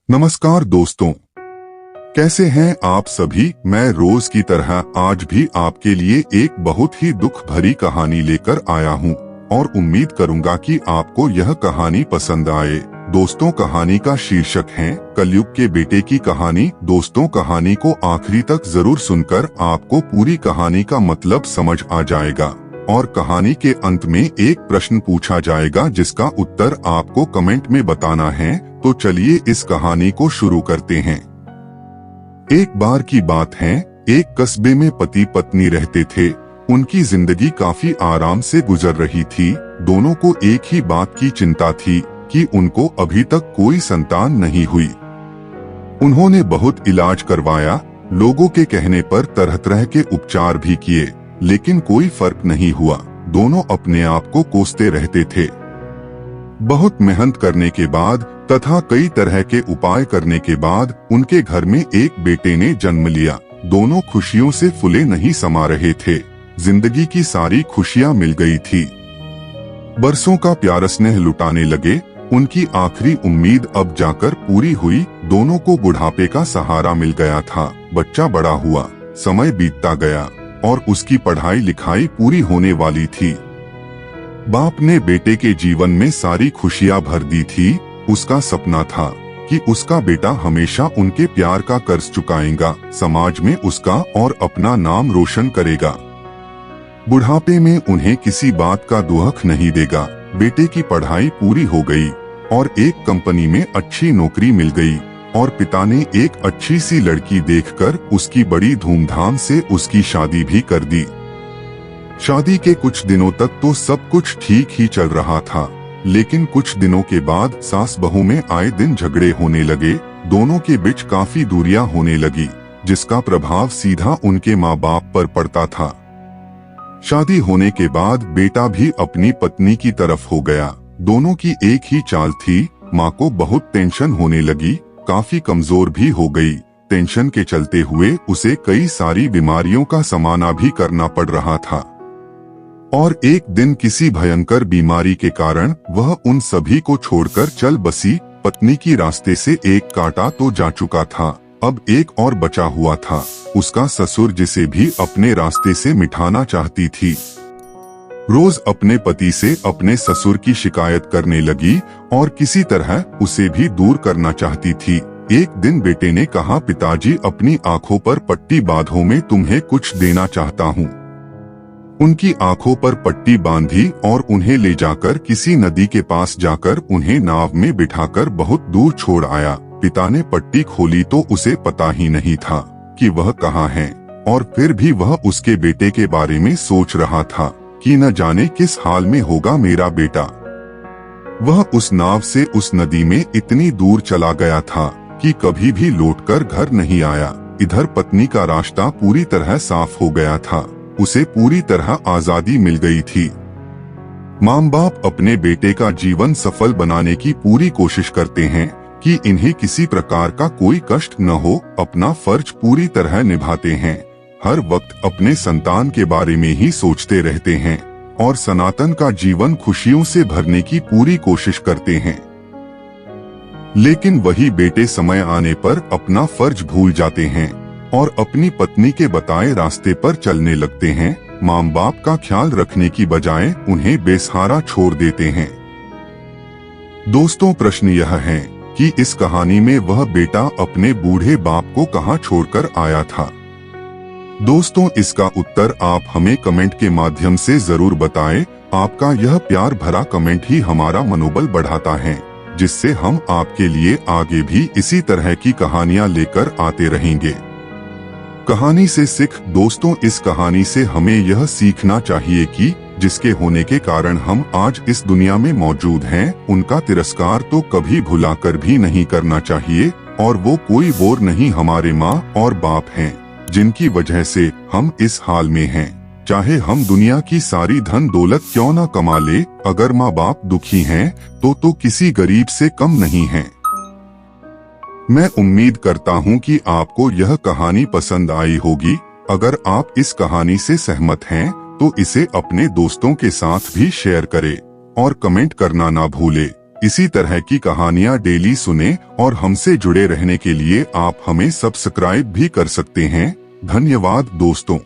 नमस्कार दोस्तों, कैसे हैं आप सभी। मैं रोज की तरह आज भी आपके लिए एक बहुत ही दुख भरी कहानी लेकर आया हूं और उम्मीद करूंगा कि आपको यह कहानी पसंद आए। दोस्तों, कहानी का शीर्षक है कलयुग के बेटे की कहानी। दोस्तों, कहानी को आखिरी तक जरूर सुनकर आपको पूरी कहानी का मतलब समझ आ जाएगा और कहानी के अंत में एक प्रश्न पूछा जाएगा जिसका उत्तर आपको कमेंट में बताना है। तो चलिए इस कहानी को शुरू करते हैं। एक बार की बात है, एक कस्बे में पति पत्नी रहते थे। उनकी जिंदगी काफी आराम से गुजर रही थी। दोनों को एक ही बात की चिंता थी कि उनको अभी तक कोई संतान नहीं हुई। उन्होंने बहुत इलाज करवाया, लोगों के कहने पर तरह तरह के उपचार भी किए, लेकिन कोई फर्क नहीं हुआ। दोनों अपने आप को कोसते रहते थे। बहुत मेहनत करने के बाद तथा कई तरह के उपाय करने के बाद उनके घर में एक बेटे ने जन्म लिया। दोनों खुशियों से फूले नहीं समा रहे थे। जिंदगी की सारी खुशियां मिल गई थी। बरसों का प्यार स्नेह लुटाने लगे। उनकी आखिरी उम्मीद अब जाकर पूरी हुई। दोनों को बुढ़ापे का सहारा मिल गया था। बच्चा बड़ा हुआ, समय बीतता गया और उसकी पढ़ाई लिखाई पूरी होने वाली थी। बाप ने बेटे के जीवन में सारी खुशियां भर दी थी। उसका सपना था कि उसका बेटा हमेशा उनके प्यार का कर्ज चुकाएगा, समाज में उसका और अपना नाम रोशन करेगा। बुढ़ापे में उन्हें किसी बात का दुख नहीं देगा। बेटे की पढ़ाई पूरी हो गई और एक कंपनी में अच्छी नौकरी मिल गई और पिता ने एक अच्छी सी लड़की देखकर उसकी बड़ी धूमधाम से उसकी शादी भी कर दी। शादी के कुछ दिनों तक तो सब कुछ ठीक ही चल रहा था, लेकिन कुछ दिनों के बाद सास बहू में आए दिन झगड़े होने लगे। दोनों के बीच काफी दूरियां होने लगी, जिसका प्रभाव सीधा उनके माँ बाप पर पड़ता था। शादी होने के बाद बेटा भी अपनी पत्नी की तरफ हो गया। दोनों की एक ही चाल थी। माँ को बहुत टेंशन होने लगी, काफी कमजोर भी हो गई। टेंशन के चलते हुए उसे कई सारी बीमारियों का सामना भी करना पड़ रहा था और एक दिन किसी भयंकर बीमारी के कारण वह उन सभी को छोड़कर चल बसी। पत्नी की रास्ते से एक कांटा तो जा चुका था, अब एक और बचा हुआ था, उसका ससुर, जिसे भी अपने रास्ते से मिटाना चाहती थी। रोज अपने पति से अपने ससुर की शिकायत करने लगी और किसी तरह उसे भी दूर करना चाहती थी। एक दिन बेटे ने कहा, पिताजी, अपनी आंखों पर पट्टी बांधो, मैं तुम्हें कुछ देना चाहता हूँ। उनकी आंखों पर पट्टी बांधी और उन्हें ले जाकर किसी नदी के पास जाकर उन्हें नाव में बिठाकर बहुत दूर छोड़ आया। पिता ने पट्टी खोली तो उसे पता ही नहीं था कि वह कहाँ है और फिर भी वह उसके बेटे के बारे में सोच रहा था कि न जाने किस हाल में होगा मेरा बेटा। वह उस नाव से उस नदी में इतनी दूर चला गया था कि कभी भी लौटकर घर नहीं आया। इधर पत्नी का रास्ता पूरी तरह साफ हो गया था, उसे पूरी तरह आजादी मिल गई थी। माँ बाप अपने बेटे का जीवन सफल बनाने की पूरी कोशिश करते हैं कि इन्हें किसी प्रकार का कोई कष्ट न हो। अपना फर्ज पूरी तरह निभाते हैं। हर वक्त अपने संतान के बारे में ही सोचते रहते हैं और सनातन का जीवन खुशियों से भरने की पूरी कोशिश करते हैं। लेकिन वही बेटे समय आने पर अपना फर्ज भूल जाते हैं और अपनी पत्नी के बताए रास्ते पर चलने लगते हैं। माँ बाप का ख्याल रखने की बजाय उन्हें बेसहारा छोड़ देते हैं। दोस्तों, प्रश्न यह है कि इस कहानी में वह बेटा अपने बूढ़े बाप को कहाँ छोड़कर आया था। दोस्तों, इसका उत्तर आप हमें कमेंट के माध्यम से जरूर बताएं। आपका यह प्यार भरा कमेंट ही हमारा मनोबल बढ़ाता है, जिससे हम आपके लिए आगे भी इसी तरह की कहानियाँ लेकर आते रहेंगे। कहानी से सीख। दोस्तों, इस कहानी से हमें यह सीखना चाहिए कि जिसके होने के कारण हम आज इस दुनिया में मौजूद हैं, उनका तिरस्कार तो कभी भुलाकर भी नहीं करना चाहिए। और वो कोई और नहीं, हमारे माँ और बाप हैं, जिनकी वजह से हम इस हाल में हैं। चाहे हम दुनिया की सारी धन दौलत क्यों न कमा ले, अगर माँ बाप दुखी हैं तो किसी गरीब से कम नहीं हैं। मैं उम्मीद करता हूँ कि आपको यह कहानी पसंद आई होगी। अगर आप इस कहानी से सहमत हैं तो इसे अपने दोस्तों के साथ भी शेयर करें और कमेंट करना ना भूलें। इसी तरह की कहानियाँ डेली सुने और हमसे जुड़े रहने के लिए आप हमें सब्सक्राइब भी कर सकते हैं। धन्यवाद दोस्तों।